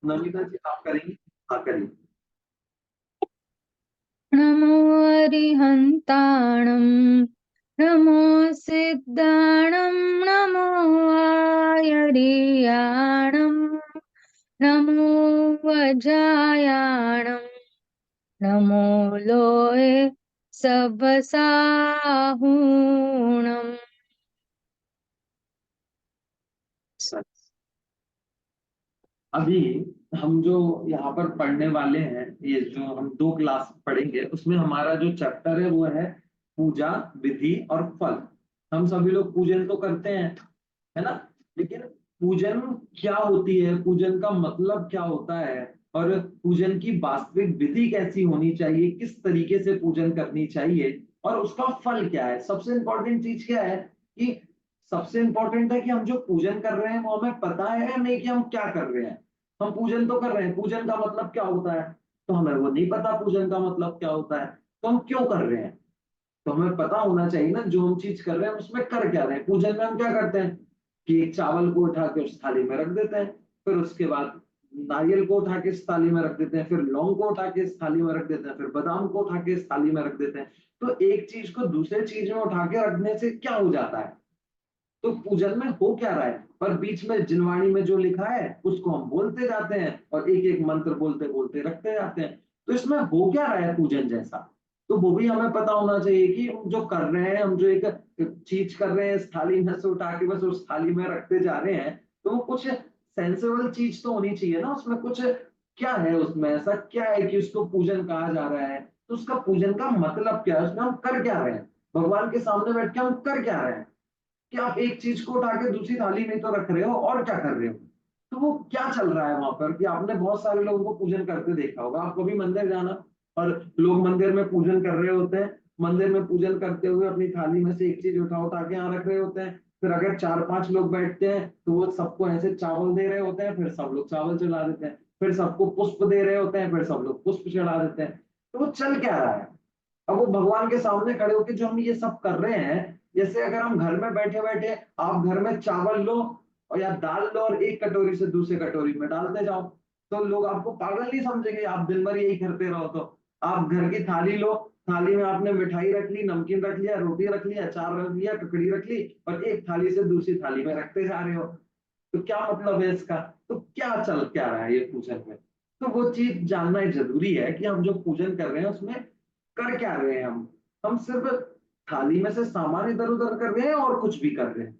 नमिता जी आप करेंगी? हाँ करिए। नमो अरिहन्ताणं नमो सिद्धाणं नमो आयर्याणं नमो वज्रायाणं नमो लोये सवसाहूणम्। अभी हम जो यहाँ पर पढ़ने वाले हैं, ये जो हम 2 क्लास पढ़ेंगे उसमें हमारा जो चैप्टर है वो है पूजा विधि और फल। हम सभी लोग पूजन तो करते हैं, है ना? लेकिन पूजन क्या होती है, पूजन का मतलब क्या होता है, और पूजन की वास्तविक विधि कैसी होनी चाहिए, किस तरीके से पूजन करनी चाहिए, और उसका फल क्या है। सबसे इंपॉर्टेंट चीज क्या है कि सबसे इंपॉर्टेंट है कि हम जो पूजन कर रहे हैं वो हमें पता है या नहीं कि हम क्या कर रहे हैं। हम पूजन तो कर रहे हैं, पूजन का मतलब क्या होता है तो हमें वो नहीं पता, पूजन का मतलब क्या होता है तो हम क्यों कर रहे हैं। तो हमें पता होना चाहिए ना जो हम चीज कर रहे हैं उसमें कर क्या रहे हैं। पूजन में हम क्या करते हैं कि एक चावल को उठा के उस थाली में रख देते हैं, फिर उसके बाद नारियल को उठा के इस थाली में रख देते हैं, फिर लौंग को उठा के इस थाली में रख देते हैं, फिर बादाम को उठा के इस थाली में रख देते हैं। तो एक चीज को दूसरे चीज में उठा के रखने से क्या हो जाता है, तो पूजन में हो क्या रहा है। पर बीच में जिनवाणी में जो लिखा है उसको हम बोलते जाते हैं और एक एक मंत्र बोलते बोलते रखते जाते हैं। तो इसमें हो क्या रहा है पूजन जैसा, तो वो भी हमें पता होना चाहिए कि हम जो कर रहे हैं, हम जो एक चीज कर रहे हैं इस थाली में से उठा के बस उस थाली में रखते जा रहे हैं, तो वो कुछ सेंसेबल चीज तो होनी चाहिए ना उसमें। कुछ क्या है उसमें, ऐसा क्या है कि उसको पूजन कहा जा रहा है, तो उसका पूजन का मतलब क्या है, उसमें हम कर क्या रहे हैं, भगवान के सामने बैठ के हम कर क्या रहे हैं। कि आप एक चीज को उठा के दूसरी थाली में तो रख रहे हो और क्या कर रहे हो, तो वो क्या चल रहा है वहां पर। कि आपने बहुत सारे लोगों को पूजन करते देखा होगा, आप कभी मंदिर जाना और लोग मंदिर में पूजन कर रहे होते हैं, मंदिर में पूजन करते हुए अपनी थाली में से एक चीज उठा उठा के यहाँ रख रहे होते हैं, फिर अगर 4-5 लोग बैठते हैं तो वो सबको ऐसे चावल दे रहे होते हैं, फिर सब लोग चावल चढ़ा देते हैं, फिर सबको पुष्प दे रहे होते हैं, फिर सब लोग पुष्प चढ़ा देते हैं। तो वो चल क्या रहा है। अब वो भगवान के सामने खड़े होकर जो हम ये सब कर रहे हैं, जैसे अगर हम घर में बैठे बैठे आप घर में चावल लो और या दाल लो और एक कटोरी से दूसरे कटोरी में डालते जाओ, तो लोग आपको पागल नहीं समझेंगे, आप दिन भर यही करते रहो तो। आप घर की थाली लो, थाली में आपने मिठाई रख ली, नमकीन रख लिया, रोटी रख लिया, अचार रख लिया, ककड़ी रख ली, और एक थाली से दूसरी थाली में रखते जा रहे हो, तो क्या मतलब है इसका। तो क्या चल क्या रहा है ये पूजन में। तो वो चीज जानना जरूरी है कि हम जो पूजन कर रहे हैं उसमें कर क्या रहे हैं। हम सिर्फ थाली में से सामान इधर उधर कर रहे हैं और कुछ भी कर रहे हैं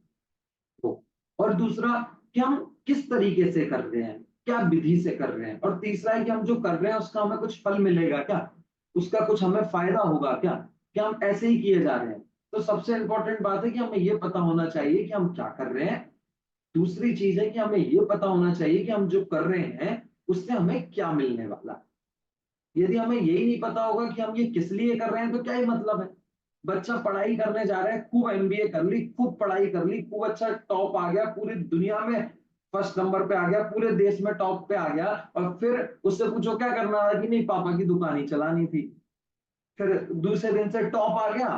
तो। और दूसरा कि हम किस तरीके से कर रहे हैं, क्या विधि से कर रहे हैं, और तीसरा है कि हम जो कर रहे हैं उसका हमें कुछ फल मिलेगा क्या, उसका कुछ हमें फायदा होगा क्या, क्या हम ऐसे ही किए जा रहे हैं। तो सबसे इंपॉर्टेंट बात है कि हमें ये पता होना चाहिए कि हम क्या कर रहे हैं। दूसरी चीज है कि हमें ये पता होना चाहिए कि हम जो कर रहे हैं उससे हमें क्या मिलने वाला है। यदि हमें यही नहीं पता होगा कि हम ये किस लिए कर रहे हैं तो क्या ही मतलब है। बच्चा पढ़ाई करने जा रहा है, खूब एमबीए कर ली, खूब पढ़ाई कर ली, खूब अच्छा टॉप आ गया, पूरी दुनिया में फर्स्ट नंबर पे आ गया, पूरे देश में टॉप पे आ गया, और फिर उससे पूछो क्या करना था कि नहीं पापा की दुकान ही चलानी थी। फिर दूसरे दिन से टॉप आ गया,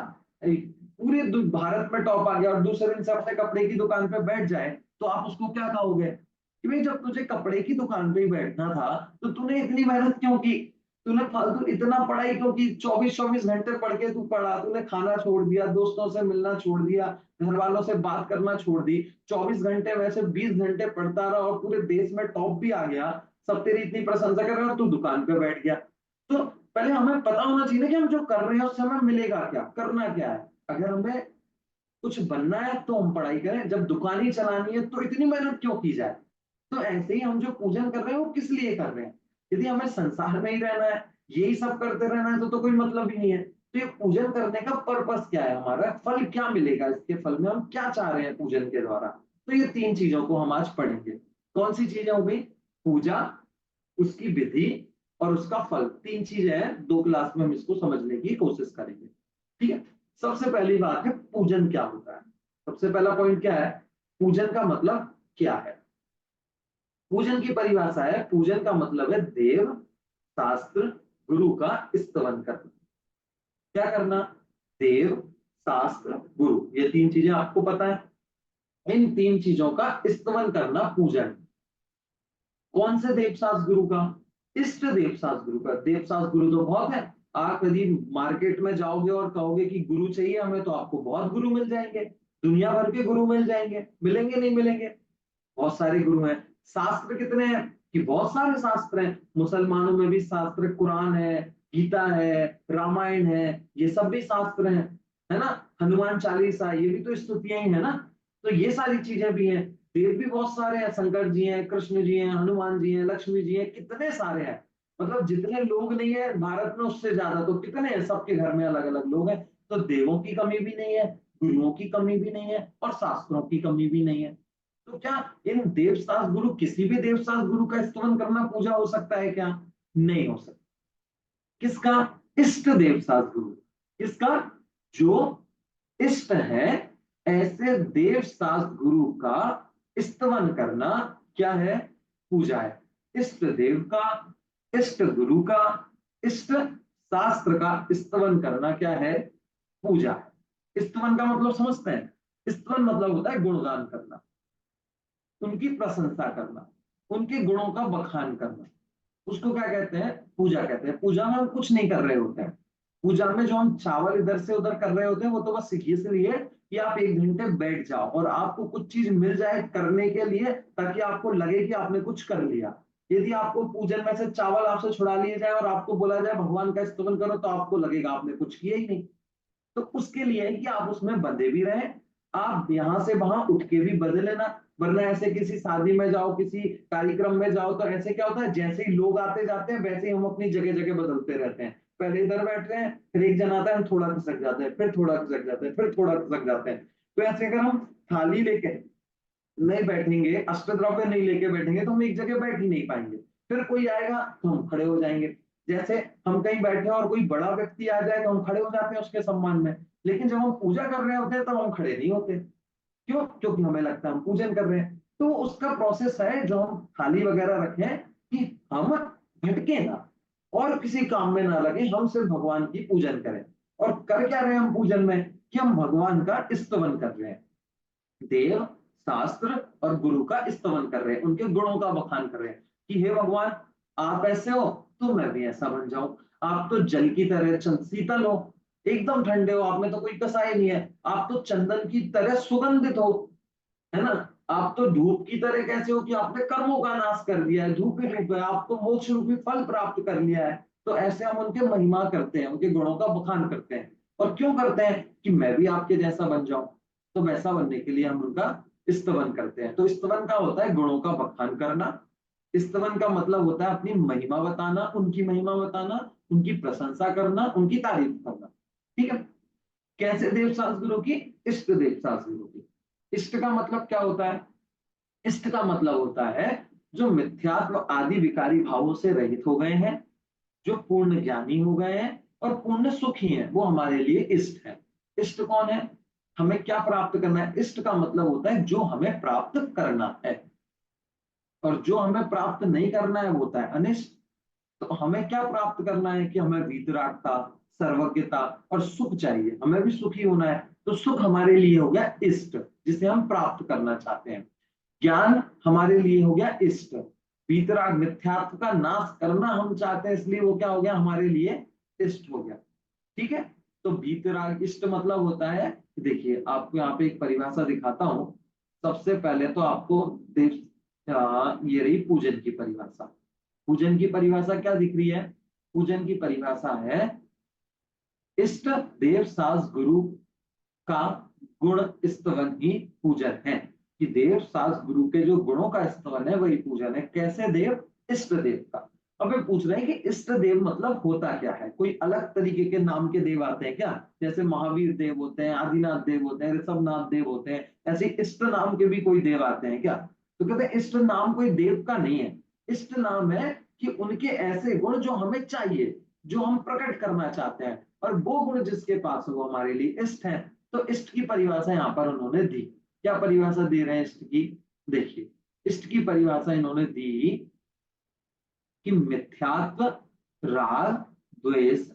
पूरे भारत में टॉप आ गया, और दूसरे दिन से अपने कपड़े की दुकान पे बैठ जाए, तो आप उसको क्या कहोगे कि भाई जब तुझे कपड़े की दुकान पे ही बैठना था तो तूने इतनी मेहनत क्यों की, तूने फालतू इतना पढ़ाई क्यों की, 24-24 घंटे पढ़ के तू पढ़ा, तूने खाना छोड़ दिया, दोस्तों से मिलना छोड़ दिया, घर वालों से बात करना छोड़ दी, 24 घंटे में से 20 घंटे पढ़ता रहा और पूरे देश में टॉप भी आ गया, सब तेरी इतनी प्रशंसा कर रहे हैं और तू दुकान पे बैठ गया। तो पहले हमें पता होना चाहिए कि हम जो कर रहे हैं उससे हमें मिलेगा क्या, करना क्या है। अगर हमें कुछ बनना है तो हम पढ़ाई करें, जब दुकान ही चलानी है तो इतनी मेहनत क्यों की जाए। तो ऐसे ही हम जो पूजन कर रहे हैं वो किस लिए कर रहे हैं। यदि हमें संसार में ही रहना है, यही सब करते रहना है, तो कोई मतलब ही नहीं है। तो ये पूजन करने का पर्पस क्या है, हमारा फल क्या मिलेगा, इसके फल में हम क्या चाह रहे हैं पूजन के द्वारा। तो ये 3 चीजों को हम आज पढ़ेंगे। कौन सी चीजें हो गई, पूजा, उसकी विधि और उसका फल। 3 चीजें हैं, 2 क्लास में हम इसको समझने की कोशिश करेंगे। ठीक है। सबसे पहली बात है पूजन क्या होता है। सबसे पहला पॉइंट क्या है, पूजन का मतलब क्या है। पूजन की परिभाषा है, पूजन का मतलब है देव, शास्त्र, गुरु का स्तवन करना। क्या करना, देव, शास्त्र, गुरु, ये 3 चीजें आपको पता है। इन 3 चीजों का स्तवन करना पूजन। कौन से देवसास गुरु का? इष्ट देवसास गुरु का। देवसास गुरु तो बहुत है, आप यदि मार्केट में जाओगे और कहोगे कि गुरु चाहिए हमें, तो आपको बहुत गुरु मिल जाएंगे, दुनिया भर के गुरु मिल जाएंगे, मिलेंगे नहीं मिलेंगे? बहुत सारे गुरु हैं। शास्त्र कितने हैं? कि बहुत सारे शास्त्र हैं। मुसलमानों में भी शास्त्र, कुरान है, गीता है, रामायण है, ये सब भी शास्त्र हैं, है ना? हनुमान चालीसा, ये भी तो स्तुतियां ही है ना। तो ये सारी चीजें भी हैं। देव भी बहुत सारे हैं, शंकर जी हैं, कृष्ण जी हैं, हनुमान जी हैं, लक्ष्मी जी हैं, कितने सारे हैं। मतलब जितने लोग नहीं है भारत में उससे ज्यादा, तो कितने हैं, सबके घर में अलग अलग लोग हैं। तो देवों की कमी भी नहीं है, गुरुओं की कमी भी नहीं है, और शास्त्रों की कमी भी नहीं है। तो क्या इन देवशास्त्र गुरु, किसी भी देवशास्त्र गुरु का स्तवन करना पूजा हो सकता है क्या? नहीं हो सकता। किसका? इष्ट देवशास्त्र गुरु। किसका? जो इष्ट है, ऐसे देवशास्त्र गुरु का स्तवन करना क्या है? पूजा है। इष्ट देव का, इष्ट गुरु का, इष्ट शास्त्र का स्तवन करना क्या है? पूजा है। स्तवन का मतलब समझते हैं? स्तवन मतलब होता है गुणगान करना, उनकी प्रशंसा करना, उनके गुणों का बखान करना। उसको क्या कहते हैं? पूजा कहते हैं। पूजा में हम कुछ नहीं कर रहे होते हैं। पूजा में जो हम चावल इधर से उधर कर रहे होते हैं, वो तो बस इसलिए कि आप 1 घंटे बैठ जाओ और आपको कुछ चीज मिल जाए करने के लिए, ताकि आपको लगे कि आपने कुछ कर लिया। यदि आपको पूजन में से चावल आपसे छुड़ा लिए जाए और आपको बोला जाए भगवान का स्तुति करो, तो आपको लगेगा आपने कुछ किया ही नहीं। तो उसके लिए है कि आप उसमें बंधे भी रहे, आप यहां से वहां उठ के भी बदल लेना। वरना ऐसे किसी शादी में जाओ, किसी कार्यक्रम में जाओ, तो ऐसे क्या होता है, जैसे ही लोग आते जाते हैं वैसे ही हम अपनी जगह जगह बदलते रहते हैं। पहले इधर बैठ रहे हैं, फिर एक जन आता है, हम थोड़ा खिसक जाते हैं, फिर थोड़ा खिसक जाते हैं, फिर थोड़ा खिसक जाते हैं। तो ऐसे अगर हम थाली लेके नहीं बैठेंगे, अष्टद्रव्य नहीं लेके बैठेंगे, तो हम एक जगह बैठ ही नहीं पाएंगे। फिर कोई आएगा तो हम खड़े हो जाएंगे। जैसे हम कहीं बैठे और कोई बड़ा व्यक्ति आ जाए तो हम खड़े हो जाते हैं उसके सम्मान में। लेकिन जब हम पूजा कर रहे होते हैं तब हम खड़े नहीं होते। क्यों? क्योंकि हमें लगता है हम पूजन कर रहे हैं। तो उसका प्रोसेस है, जो हम थाली वगैरह रखें, कि हम भटके ना और किसी काम में ना लगे, हम सिर्फ भगवान की पूजन करें। और कर क्या रहे हैं हम पूजन में? कि हम भगवान का स्तवन कर रहे हैं। देव, शास्त्र और गुरु का स्तवन कर रहे हैं, उनके गुणों का बखान कर रहे हैं कि हे भगवान, आप ऐसे हो तो मैं भी ऐसा बन जाऊं। आप तो जल की तरह शीतल हो, एकदम ठंडे हो, आप में तो कोई कसाई नहीं है। आप तो चंदन की तरह सुगंधित हो, है ना? आप तो धूप की तरह कैसे हो कि आपने कर्मों का नाश कर दिया है, धूप ही धूप है, आप तो मोक्ष रूपी फल प्राप्त कर लिया है। तो ऐसे हम उनके महिमा करते हैं, उनके गुणों का बखान करते हैं। और क्यों करते हैं? कि मैं भी आपके जैसा बन जाऊं। तो वैसा बनने के लिए हम उनका स्तवन करते हैं। तो स्तवन का होता है गुणों का बखान करना। स्तवन का मतलब होता है अपनी महिमा बताना, उनकी महिमा बताना, उनकी प्रशंसा करना, उनकी तारीफ करना। ठीक है? कैसे देवशास्त्र गुरु की? इष्ट देवशास्त्र गुरु की। इष्ट का मतलब क्या होता है? इष्ट का मतलब होता है जो मिथ्यात्व आदि विकारी भावों से रहित हो गए हैं, जो पूर्ण ज्ञानी हो गए हैं और पूर्ण सुखी हैं, वो हमारे लिए इष्ट है। इष्ट कौन है? हमें क्या प्राप्त करना है? इष्ट का मतलब होता है जो हमें प्राप्त करना है। और जो हमें प्राप्त नहीं करना है वो होता है अनिष्ट। तो हमें क्या प्राप्त करना है? कि हमें वीतरागता, सर्वज्ञता और सुख चाहिए, हमें भी सुखी होना है। तो सुख हमारे लिए हो गया इष्ट, जिसे हम प्राप्त करना चाहते हैं। ज्ञान हमारे लिए हो गया इष्ट। वीतराग, मिथ्यात्व का नाश करना हम चाहते हैं, इसलिए वो क्या हो गया हमारे लिए? इष्ट हो गया। ठीक है? तो वीतराग इष्ट मतलब होता है, देखिए आपको यहाँ पे एक परिभाषा दिखाता हूं। सबसे पहले तो आपको देव, ये रही पूजन की परिभाषा। पूजन की परिभाषा क्या दिख रही है? पूजन की परिभाषा है, इष्ट देव सास गुरु का गुण स्तवन ही पूजन है। कि देव सास गुरु के जो गुणों का स्तवन है वही पूजन है। कैसे देव? इष्ट देव का। अब वे पूछ रहे हैं कि इष्ट देव मतलब होता क्या है? कोई अलग तरीके के नाम के देव आते हैं क्या? जैसे महावीर देव होते हैं, आदिनाथ देव होते हैं, ऋषभनाथ देव होते हैं, ऐसे इष्ट नाम के भी कोई देव आते हैं क्या? तो कहते हैं इष्ट नाम कोई देव का नहीं है। इष्ट नाम है कि उनके ऐसे गुण जो हमें चाहिए, जो हम प्रकट करना चाहते हैं, और वो गुण जिसके पास है वो हमारे लिए इष्ट है। तो इष्ट की परिभाषा यहाँ पर उन्होंने दी। क्या परिभाषा दे रहे हैं इष्ट की? देखिए, इष्ट की परिभाषा इन्होंने दी कि मिथ्यात्व, राग, द्वेष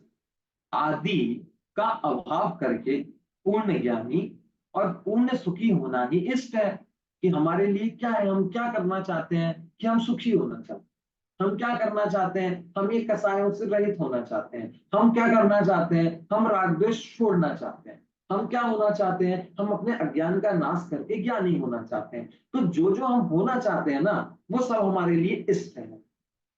आदि का अभाव करके पूर्ण ज्ञानी और पूर्ण सुखी होना ही इष्ट है। कि हमारे लिए क्या है, हम क्या करना चाहते हैं, कि हम सुखी होना चाहते हैं। हम क्या करना चाहते हैं, हम ये कसायों से रहित होना चाहते हैं। हम क्या करना चाहते हैं, हम राग द्वेष छोड़ना चाहते हैं। हम क्या होना चाहते हैं, हम अपने अज्ञान का नाश करके ज्ञानी होना चाहते हैं। तो जो जो हम होना चाहते हैं ना, वो सब हमारे लिए इष्ट है।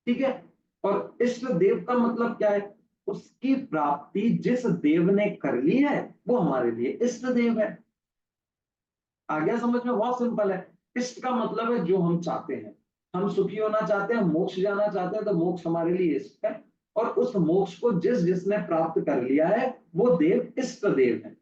ठीक है। और इष्ट देव का मतलब क्या है, उसकी प्राप्ति जिस देव ने कर ली है वो हमारे लिए इष्ट देव है। आ गया समझ में? बहुत सिंपल है। इष्ट का मतलब है जो हम चाहते हैं। हम सुखी होना चाहते हैं, मोक्ष जाना चाहते हैं, तो मोक्ष हमारे लिए इष्ट है। और उस मोक्ष को जिस जिसने प्राप्त कर लिया है वो देव इष्ट देव है।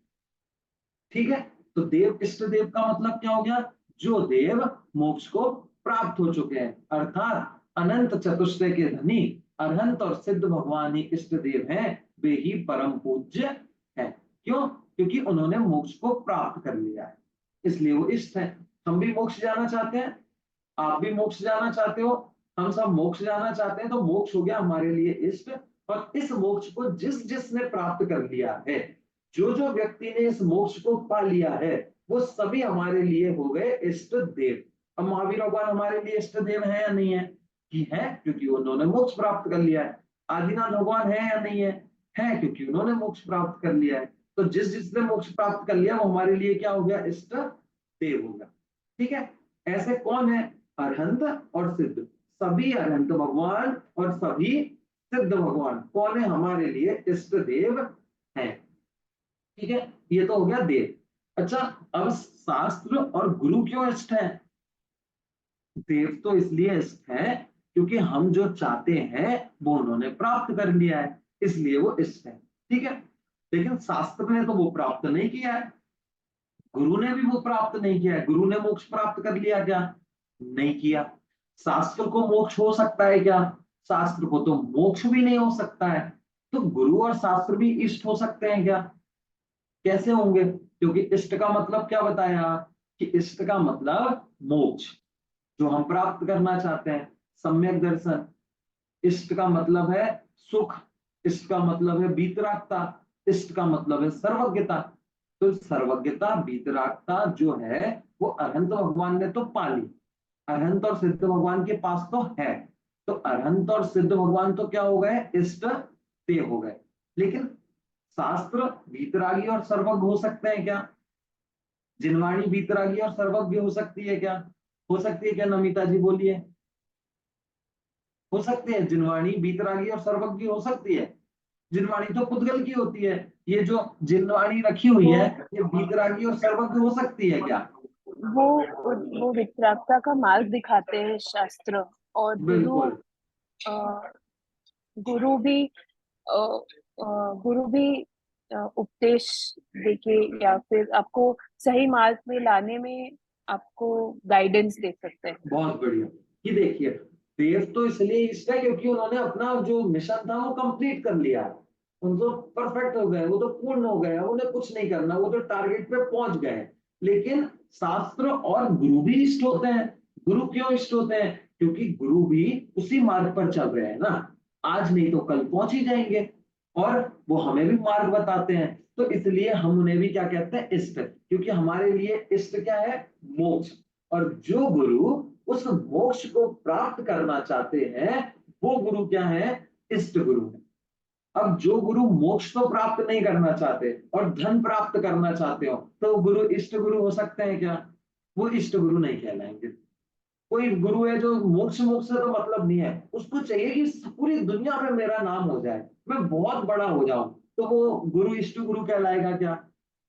ठीक है। तो देव इष्ट देव का मतलब क्या हो गया, जो देव मोक्ष को प्राप्त हो चुके हैं, अर्थात अनंत चतुष्टय के धनी अरहंत और सिद्ध भगवान ही इष्ट देव हैं। वे ही परम पूज्य हैं। क्यों? क्योंकि उन्होंने मोक्ष को प्राप्त कर लिया है, इसलिए वो इष्ट है। हम भी मोक्ष जाना चाहते हैं, आप भी मोक्ष जाना चाहते हो, हम सब मोक्ष जाना चाहते हैं, तो मोक्ष हो गया हमारे लिए इष्ट। और इस मोक्ष को जिस जिसने प्राप्त कर लिया है, जो जो व्यक्ति ने इस मोक्ष को पा लिया है, वो सभी हमारे लिए हो गए इष्ट देव। अब महावीर भगवान हमारे लिए इष्ट देव है या नहीं है? कि है, क्योंकि उन्होंने मोक्ष प्राप्त कर लिया है। आदिनाथ भगवान है या नहीं है? है, क्योंकि उन्होंने मोक्ष प्राप्त कर लिया है। तो जिस जिसने मोक्ष प्राप्त कर लिया वो हमारे लिए क्या हो गया, इष्ट देव होगा। ठीक है। ऐसे कौन है? अरहंत और सिद्ध। सभी अरहंत भगवान और सभी सिद्ध भगवान कौन है, हमारे लिए इष्ट देव है। ठीक है। ये तो हो गया देव। अच्छा, अब शास्त्र और गुरु क्यों इष्ट है? देव तो इसलिए इष्ट है क्योंकि हम जो चाहते हैं वो उन्होंने प्राप्त कर लिया है, इसलिए वो इष्ट है। ठीक है। लेकिन शास्त्र ने तो वो प्राप्त नहीं किया है, गुरु ने भी वो प्राप्त नहीं किया है। गुरु ने मोक्ष प्राप्त कर लिया क्या? नहीं किया। शास्त्र को मोक्ष हो सकता है क्या? शास्त्र को तो मोक्ष भी नहीं हो सकता है। तो गुरु और शास्त्र भी इष्ट हो सकते हैं क्या? कैसे होंगे? क्योंकि इष्ट का मतलब क्या बताया, कि इष्ट का मतलब मोक्ष, जो हम प्राप्त करना चाहते हैं, सम्यक दर्शन। इष्ट का मतलब है सुख, इष्ट का मतलब है वीतरागता, इष्ट का मतलब है सर्वज्ञता। तो सर्वज्ञता वीतरागता जो है वो अरहंत भगवान ने तो पा ली, अरहंत और सिद्ध भगवान के पास तो है। तो अरहंत और सिद्ध भगवान तो क्या हो गए, इष्ट देव हो गए। लेकिन शास्त्र वीतरागी और सर्वज्ञ हो सकते हैं क्या? जिनवाणी वीतरागी और सर्वज्ञ हो सकती है क्या? हो सकती है क्या नमिता जी, बोलिए। हो सकती है, जिनवाणी वीतरागी और सर्वज्ञ हो सकती है। जिनवाणी तो पुद्गल की होती है, ये जो जिनवाणी रखी हुई वो है ये वीतरागी और सर्वज्ञ हो सकती है क्या? वो वो वितरागता का मार्ग दिखाते हैं शास्त्र। और गुरु बिल्कुल। अ, गुरु भी अ, गुरु भी उपदेश देके या फिर आपको सही मार्ग में लाने में आपको गाइडेंस दे सकते हैं। बहुत बढ़िया। ये देखिए, देव तो इसलिए इष्ट है क्योंकि उन्होंने अपना जो मिशन था वो कंप्लीट कर लिया है। उन तो परफेक्ट हो गए, वो तो पूर्ण हो गए, उन्हें कुछ नहीं करना, वो तो टारगेट पे पहुंच गए। लेकिन शास्त्र और गुरु भी इष्ट होते हैं। गुरु क्यों इष्ट होते हैं? क्योंकि गुरु भी उसी मार्ग पर चल रहे हैं ना, आज नहीं तो कल पहुंच ही जाएंगे। और वो हमें भी मार्ग बताते हैं, तो इसलिए हम उन्हें भी क्या कहते हैं, इष्ट। क्योंकि हमारे लिए इष्ट क्या है, मोक्ष। और जो गुरु उस मोक्ष को प्राप्त करना चाहते हैं वो गुरु क्या है, इष्ट गुरु है। अब जो गुरु मोक्ष तो प्राप्त नहीं करना चाहते और धन प्राप्त करना चाहते हो, तो गुरु इष्ट गुरु हो सकते हैं क्या? वो इष्ट गुरु नहीं कहलाएंगे। कोई गुरु है जो मोक्ष मोक्ष से तो मतलब नहीं है, उसको चाहिए कि पूरी दुनिया में मेरा नाम हो जाए, मैं बहुत बड़ा हो जाऊं, तो वो गुरु इष्ट गुरु कहलाएगा क्या?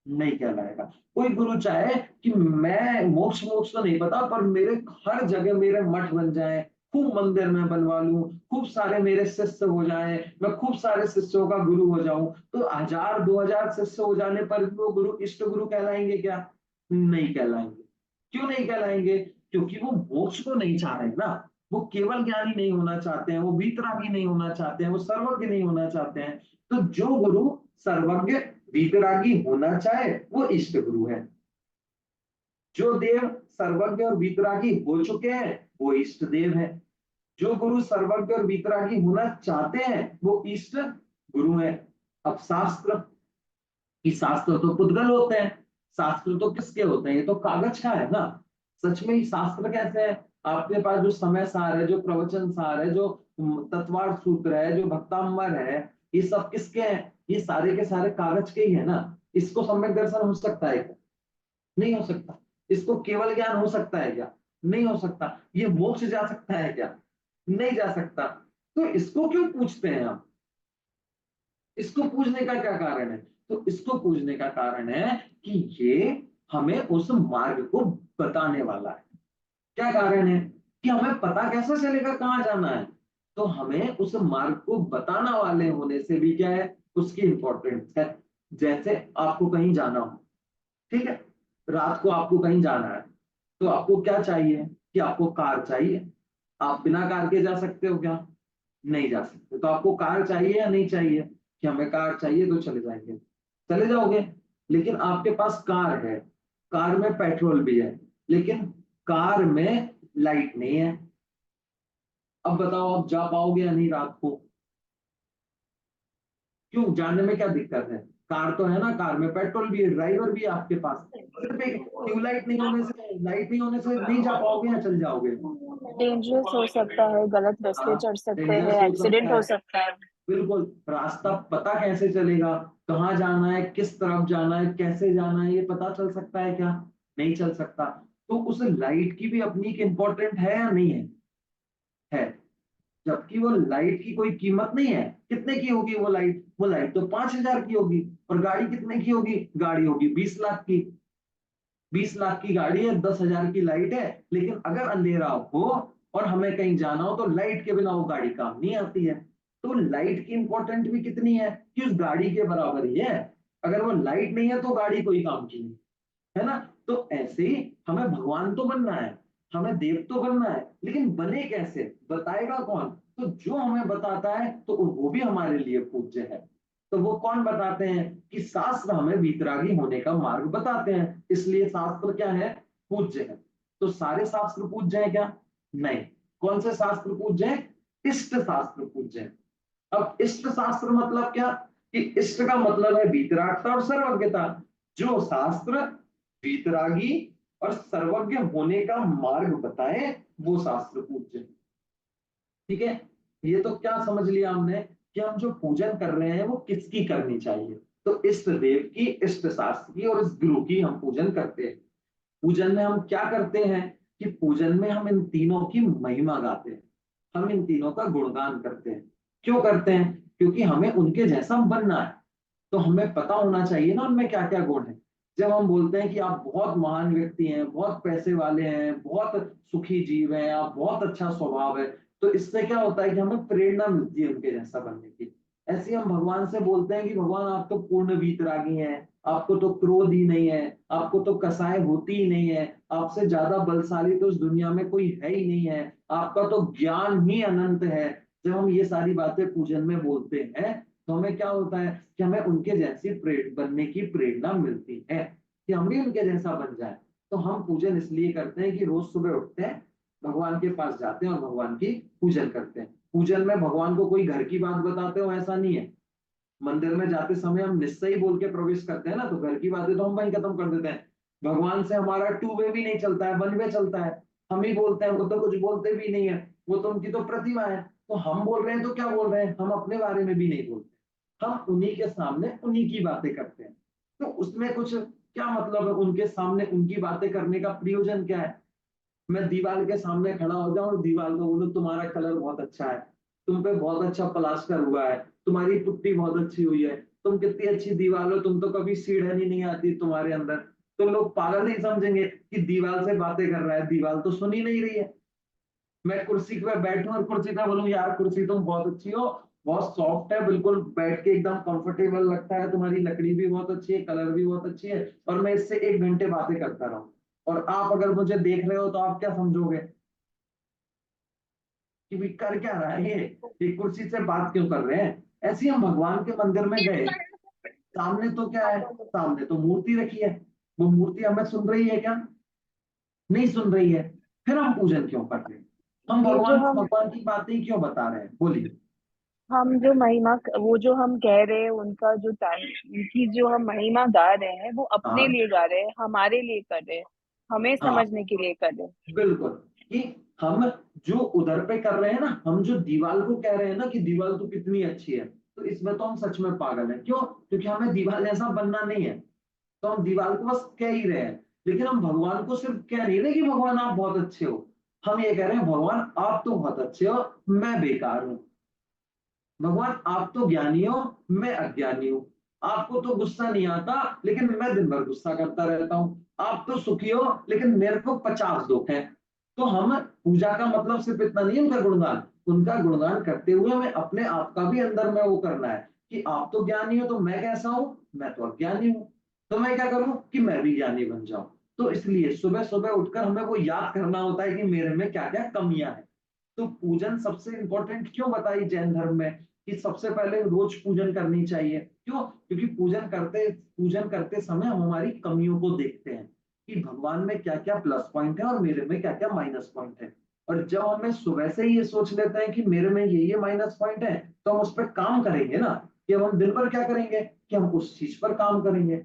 नहीं कहलाएगा। कोई गुरु चाहे कि मैं मोक्ष मोक्ष तो नहीं पता, पर मेरे हर जगह मेरे मठ बन जाए, खूब मंदिर में बनवा लूं, खूब सारे मेरे शिष्य हो जाए, मैं खूब सारे शिष्यों का गुरु हो जाऊं, तो 1000 2000 शिष्य हो जाने पर भी वो गुरु इष्ट गुरु कहलाएंगे क्या? नहीं कहलाएंगे। क्यों नहीं कहलाएंगे? क्योंकि वो मोक्ष को नहीं चाह रहे ना, वो केवल ज्ञानी नहीं होना चाहते हैं, वो वीतरागी नहीं होना चाहते हैं, वो सर्वज्ञ नहीं होना चाहते हैं। तो जो गुरु सर्वज्ञ वीतरागी होना चाहे वो इष्ट गुरु है। जो देव सर्वज्ञ और वीतरागी हो चुके हैं वो इष्ट देव है। जो गुरु सर्वज्ञ और वीतरागी होना चाहते हैं वो इष्ट गुरु है। अब शास्त्र, कि शास्त्र तो पुद्गल होते हैं, शास्त्र तो किसके होते हैं, ये तो कागज का है ना। सच में ही शास्त्र कैसे है? आपके पास जो समय सार है, जो प्रवचन सार है, जो तत्वार्थ सूत्र है, जो भक्तांबर है, ये सब किसके हैं? ये सारे के सारे कागज के ही है ना। इसको सम्यक दर्शन हो सकता है क्या? नहीं हो सकता। इसको केवल ज्ञान हो सकता है क्या? नहीं हो सकता। ये मोक्ष जा सकता है क्या? नहीं जा सकता। तो इसको क्यों पूछते हैं आप? इसको पूछने का क्या कारण है? तो इसको पूछने का कारण है कि ये हमें उस मार्ग को बताने वाला है। क्या कारण है? कि हमें पता कैसे चलेगा कहाँ जाना है? तो हमें उस मार्ग को बताना वाले होने से भी क्या है, उसकी इंपॉर्टेंस है। जैसे आपको कहीं जाना हो, ठीक है, रात को आपको कहीं जाना है, तो आपको क्या चाहिए? कि आपको कार चाहिए। आप बिना कार के जा सकते हो क्या? नहीं जा सकते। तो आपको कार चाहिए या नहीं चाहिए? कि हमें कार चाहिए तो चले जाएंगे, चले जाओगे। लेकिन आपके पास कार है, कार में पेट्रोल भी है, लेकिन कार में लाइट नहीं है। अब बताओ, आप जा पाओगे या नहीं रात को? क्यों? जाने में क्या दिक्कत है? कार तो है ना, कार में पेट्रोल भी है, ड्राइवर भी है आपके पास। सिर्फ एक ट्यूबलाइट नहीं होने से, लाइट नहीं होने से नहीं जा पाओगे या चल जाओगे? डेंजरस हो सकता है, गलत रास्ते हाँ, चढ़ सकते डेंजरस हैं, हो सकता एक्सीडेंट हो है। सकता है। बिल्कुल। रास्ता पता कैसे चलेगा? कहाँ जाना है, किस तरफ जाना है, कैसे जाना है, ये पता चल सकता है क्या? नहीं चल सकता। तो उस लाइट की भी अपनी एक इम्पोर्टेंट है या नहीं है? है। जबकि वो लाइट की कोई कीमत नहीं है। कितने की होगी वो लाइट? वो लाइट तो 5,000 की होगी। और गाड़ी कितने की होगी? गाड़ी होगी 20 लाख की। 20 लाख की गाड़ी है, 10,000 की लाइट है। लेकिन अगर अंधेरा हो और हमें कहीं जाना हो, तो लाइट के बिना वो गाड़ी काम नहीं आती है। तो लाइट की इंपॉर्टेंट भी कितनी है कि उस गाड़ी के बराबर ही है। अगर वो लाइट नहीं है तो गाड़ी कोई काम की नहीं, है ना। तो ऐसे ही हमें भगवान तो बनना है, हमें देव तो बनना है, लेकिन बने कैसे, बताएगा कौन? तो जो हमें बताता है तो वो भी हमारे लिए पूज्य है। तो वो कौन बताते हैं? कि शास्त्र हमें वीतरागी होने का मार्ग बताते हैं, इसलिए शास्त्र क्या है? पूज्य है। तो सारे शास्त्र पूज्य है क्या? नहीं। कौन से शास्त्र पूज्य है? इष्ट शास्त्र पूज्य है। अब इष्ट शास्त्र मतलब क्या? कि इष्ट का मतलब है वीतरागता और सर्वज्ञता। जो शास्त्र वीतरागी और सर्वज्ञ होने का मार्ग बताए, वो शास्त्र पूज्य है। ठीक है। ये तो क्या समझ लिया हमने कि हम जो पूजन कर रहे हैं वो किसकी करनी चाहिए? तो इष्ट देव की, इष्ट शास्त्र की और इस गुरु की हम पूजन करते हैं। पूजन में हम क्या करते हैं? कि पूजन में हम इन तीनों की महिमा गाते हैं, हम इन तीनों का गुणगान करते हैं। क्यों करते हैं? क्योंकि हमें उनके जैसा बनना है। तो हमें पता होना चाहिए ना उनमें क्या क्या गुण है। जब हम बोलते हैं कि आप बहुत महान व्यक्ति हैं, बहुत पैसे वाले हैं, बहुत सुखी जीव हैं, आप बहुत अच्छा स्वभाव है, तो इससे क्या होता है कि हमें प्रेरणा मिलती है उनके जैसा बनने की। ऐसे हम भगवान से बोलते हैं कि भगवान आप तो पूर्ण वीतरागी हैं, आपको तो क्रोध ही नहीं है, आपको तो कसाय होती ही नहीं है, आपसे ज्यादा बलशाली तो इस दुनिया में कोई है ही नहीं है, आपका तो ज्ञान ही अनंत है। जब हम ये सारी बातें पूजन में बोलते हैं, तो हमें क्या होता है कि हमें उनके जैसी बनने की प्रेरणा मिलती है, कि हम भी उनके जैसा बन जाए। तो हम पूजन इसलिए करते हैं कि रोज सुबह उठते हैं, भगवान के पास जाते हैं और भगवान की पूजन करते हैं। पूजन में भगवान को कोई घर की बात बताते हो ऐसा नहीं है। मंदिर में जाते समय हम निश्चय बोल के प्रवेश करते हैं ना, तो घर की बातें तो हम वहीं खत्म कर देते हैं। भगवान से हमारा टू वे भी नहीं चलता है, वन वे चलता है। हम ही बोलते हैं, वो तो कुछ बोलते भी नहीं है। वो तो उनकी तो प्रतिभा है। तो हम बोल रहे हैं तो क्या बोल रहे हैं? हम अपने बारे में भी नहीं बोलते, हम उन्हीं के सामने उन्हीं की बातें करते हैं। तो उसमें कुछ क्या मतलब है? उनके सामने उनकी बातें करने का प्रयोजन क्या है? मैं दीवार के सामने खड़ा हो जाऊं और दीवार को बोलूं तुम्हारा कलर बहुत अच्छा है, तुम पे बहुत अच्छा प्लास्टर हुआ है, तुम्हारी पुट्टी बहुत अच्छी हुई है, तुम कितनी अच्छी दीवार हो, तुम तो कभी सीढ़न ही नहीं आती तुम्हारे अंदर। तो लोग पागल नहीं समझेंगे कि दीवार से बातें कर रहा है, दीवार तो सुन ही नहीं रही है। मैं कुर्सी पे बैठूं और कुर्सी पे बोलूं यार कुर्सी तुम बहुत अच्छी हो, बहुत सॉफ्ट है, बिल्कुल बैठ के एकदम कंफर्टेबल लगता है, तुम्हारी लकड़ी भी बहुत अच्छी है, कलर भी बहुत अच्छी है, और मैं इससे 1 घंटे बातें करता रहूं, और आप अगर मुझे देख रहे हो तो आप क्या समझोगे? कि भी कर क्या रहा है ये कुर्सी से बात क्यों कर रहे हैं? ऐसे ही हम भगवान के मंदिर में गए, सामने तो क्या है? सामने तो मूर्ति रखी है। वो मूर्ति हमें सुन रही है क्या? नहीं सुन रही है। फिर हम पूजन क्यों कर रहे हैं? हम ये जो भगवान को हम भगवान की बातें ही क्यों बता रहे हैं? बोलिए। हम जो महिमा, वो जो हम कह रहे हैं, उनका जो टाइम, उनकी जो हम महिमा गा रहे हैं, वो अपने हाँ। लिए गा रहे हैं, हमारे लिए कर रहे हैं। हमें हाँ समझने के लिए कर रहे हैं। बिल्कुल, कि हम जो उधर पे कर रहे हैं ना, हम जो दीवार को कह रहे हैं ना कि दीवार तो कितनी अच्छी है, तो इसमें तो हम सच में पागल हैं। क्यों? क्योंकि हमें दीवार जैसा बनना नहीं है, तो हम दीवार को बस कह ही रहे हैं। लेकिन हम भगवान को सिर्फ कह नहीं रहे कि भगवान आप बहुत अच्छे हो, हम ये कह रहे हैं भगवान आप तो बहुत अच्छे हो, मैं बेकार हूं। भगवान आप तो ज्ञानी हो, मैं अज्ञानी हूँ। आपको तो गुस्सा नहीं आता, लेकिन मैं दिन भर गुस्सा करता रहता हूँ। आप तो सुखी हो, लेकिन मेरे को 50 दुख है। तो हम पूजा का मतलब सिर्फ इतना नहीं है उनका गुणगान, उनका गुणगान करते हुए हमें अपने आप का भी अंदर में वो करना है कि आप तो ज्ञानी हो, तो मैं कैसा हूं? मैं तो अज्ञानी हूँ। तो मैं क्या करूं कि मैं भी ज्ञानी बन जाऊं। तो इसलिए सुबह सुबह उठकर हमें वो याद करना होता है कि मेरे में क्या क्या कमियां हैं। तो पूजन सबसे इंपॉर्टेंट क्यों बताई जैन धर्म में कि सबसे पहले रोज पूजन करनी चाहिए? क्यों? क्योंकि पूजन करते समय हम हमारी कमियों को देखते हैं कि भगवान में क्या क्या प्लस पॉइंट है और मेरे में क्या क्या माइनस पॉइंट है। और जब हमें सुबह से ही ये सोच लेते हैं कि मेरे में ये माइनस पॉइंट है, तो हम उस पर काम करेंगे ना। कि अब हम दिन भर क्या करेंगे कि हम उस चीज पर काम करेंगे।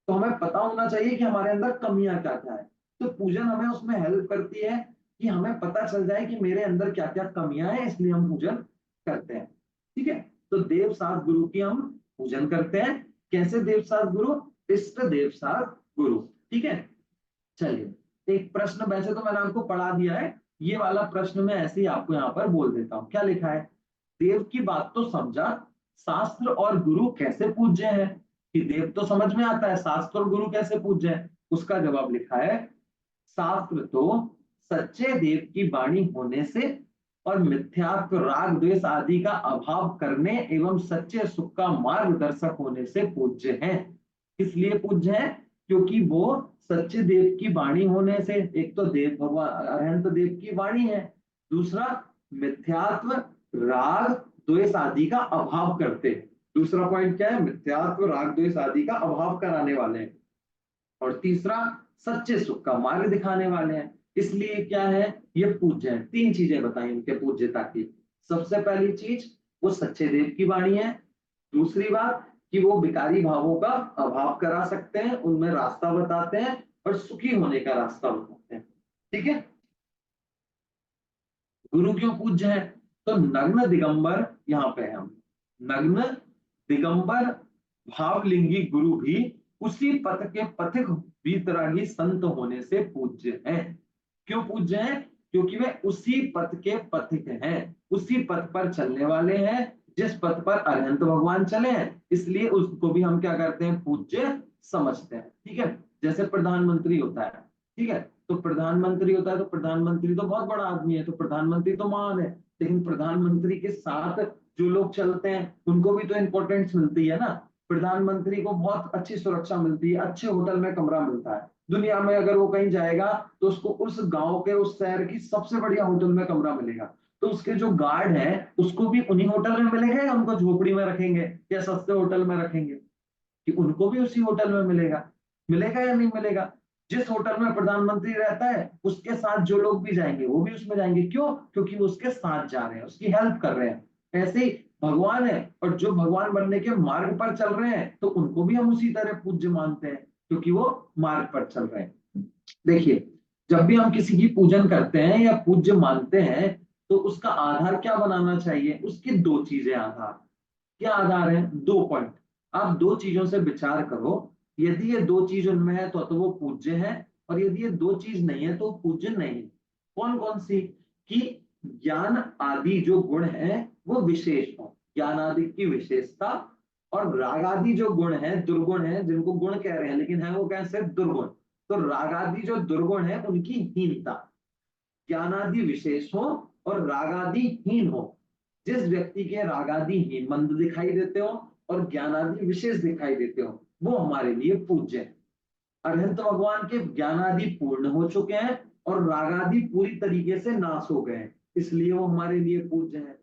तो हमें पता होना चाहिए कि हमारे अंदर कमियां क्या क्या है। तो पूजन हमें उसमें हेल्प करती है कि हमें पता चल जाए कि मेरे अंदर क्या क्या कमियां हैं, इसलिए हम पूजन करते हैं। ठीक है। तो देव सात गुरु की हम पूजन करते हैं। कैसे देव सात गुरु? इष्ट देव सात गुरु। ठीक है। चलिए, एक प्रश्न वैसे तो मैंने आपको पढ़ा दिया है, ये वाला प्रश्न मैं ऐसे ही आपको यहाँ पर बोल देता हूँ। क्या लिखा है? देव की बात तो समझा, शास्त्र और गुरु कैसे पूज्य है? कि देव तो समझ में आता है, शास्त्र और गुरु कैसे पूज्य है? उसका जवाब लिखा है, शास्त्र तो सच्चे देव की वाणी होने से और मिथ्यात्व राग द्वेष आदि का अभाव करने एवं सच्चे सुख का मार्गदर्शक होने से पूज्य है। इसलिए पूज्य है क्योंकि वो सच्चे देव की वाणी होने से, एक तो देव भगवान अनंत देव की वाणी है, दूसरा मिथ्यात्व राग द्वेष आदि का अभाव करते। दूसरा पॉइंट क्या है? मिथ्यात्व राग द्वेष आदि का अभाव कराने वाले हैं। और तीसरा, सच्चे सुख का मार्ग दिखाने वाले हैं। इसलिए क्या है? ये पूज्य है। तीन चीजें बताई उनके पूज्यता की। सबसे पहली चीज, वो सच्चे देव की वाणी है। दूसरी बात कि वो विकारी भावों का अभाव करा सकते हैं, उनमें रास्ता बताते हैं और सुखी होने का रास्ता बताते हैं। ठीक है। गुरु क्यों पूज्य है? तो नग्न दिगंबर, यहाँ पे हम नग्न दिगंबर भावलिंगी गुरु भी उसी पथ के पथिक वीतरागी संत होने से पूज्य हैं। क्यों पूज्य हैं? क्योंकि वे उसी पथ के पथिक हैं, उसी पथ पर चलने वाले हैं जिस पथ पर अनंत भगवान चले हैं। इसलिए उसको भी हम क्या करते हैं? पूज्य समझते हैं। ठीक है। जैसे प्रधानमंत्री होता है, ठीक है, तो प्रधानमंत्री होता है, तो प्रधानमंत्री तो बहुत बड़ा आदमी है, तो प्रधानमंत्री तो महान है। लेकिन प्रधानमंत्री के साथ जो लोग चलते हैं उनको भी तो इंपॉर्टेंस मिलती है ना। प्रधानमंत्री को बहुत अच्छी सुरक्षा मिलती है, अच्छे होटल में कमरा मिलता है। दुनिया में अगर वो कहीं जाएगा तो उसको उस गांव के, उस शहर की सबसे बढ़िया होटल में कमरा मिलेगा। तो उसके जो गार्ड है उसको भी उन्हीं होटल में मिलेगा या उनको झोपड़ी में रखेंगे या सस्ते होटल में रखेंगे? कि उनको भी उसी होटल में मिलेगा। मिलेगा या नहीं मिलेगा? जिस होटल में प्रधानमंत्री रहता है उसके साथ जो लोग भी जाएंगे वो भी उसमें जाएंगे। क्यों? क्योंकि वो उसके साथ जा रहे हैं, उसकी हेल्प कर रहे हैं। ऐसे ही भगवान है, और जो भगवान बनने के मार्ग पर चल रहे हैं तो उनको भी हम उसी तरह पूज्य मानते हैं, क्योंकि वो मार्ग पर चल रहे हैं। देखिए, जब भी हम किसी की पूजन करते हैं या पूज्य मानते हैं, तो उसका आधार क्या बनाना चाहिए? उसकी दो चीजें आधार। क्या आधार है? दो पॉइंट। आप दो चीजों से विचार करो, यदि ये दो चीज उनमें है तो वो पूज्य है, और यदि ये दो चीज नहीं है तो पूज्य नहीं। कौन कौन सी? कि ज्ञान आदि जो गुण है वो विशेष हो, ज्ञान आदि की विशेषता। और राग आदि जो गुण है, दुर्गुण है, जिनको गुण कह रहे हैं लेकिन है वो कैसे? दुर्गुण। तो राग आदि जो दुर्गुण है उनकी हीनता। ज्ञानादि विशेष हो और रागादि हीन हो। जिस व्यक्ति के रागादि हीन मंद दिखाई देते हो और ज्ञानादि विशेष दिखाई देते हो, वो हमारे लिए पूज्य है। अनंत भगवान के ज्ञानादि पूर्ण हो चुके हैं और रागादि पूरी तरीके से नाश हो गए हैं, इसलिए वो हमारे लिए पूज्य है।